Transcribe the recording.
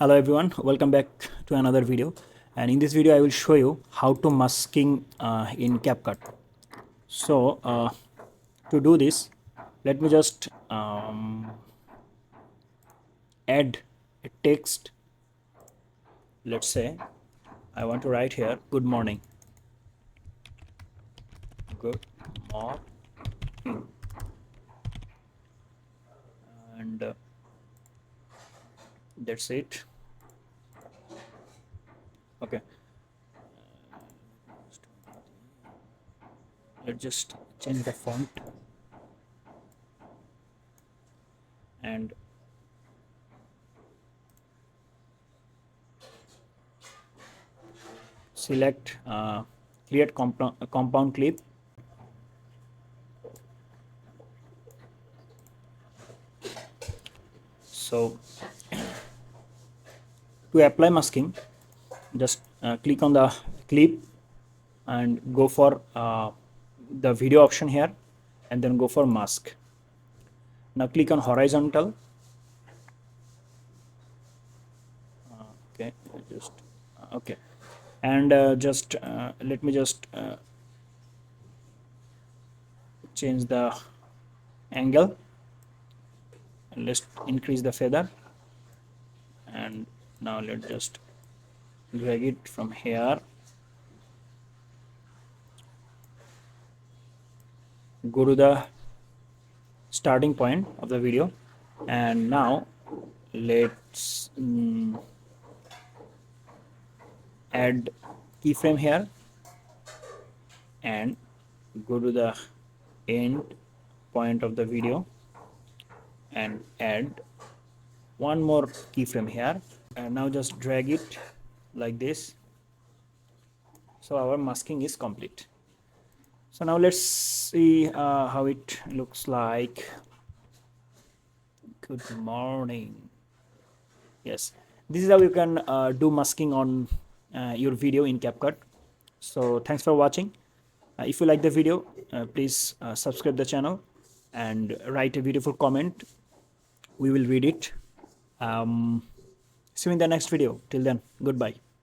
Hello everyone, welcome back to another video, and in this video I will show you how to masking in CapCut. So to do this, let me just add a text. Let's say I want to write here good morning. Good morning. And that's it. Okay, let's just change the font and select create compound clip. So to apply masking, just click on the clip and go for the video option here, and then go for mask. Now click on horizontal. Okay, just okay, and just let me just change the angle, and let's increase the feather, and now let's just drag it from here, go to the starting point of the video, and now let's add keyframe here and go to the end point of the video and add one more keyframe here, and now just drag it like this. So our masking is complete. So now let's see how it looks like. Good morning. Yes, this is how you can do masking on your video in CapCut. So thanks for watching. If you like the video, please subscribe the channel and write a beautiful comment. We will read it. See you in the next video. Till then, goodbye.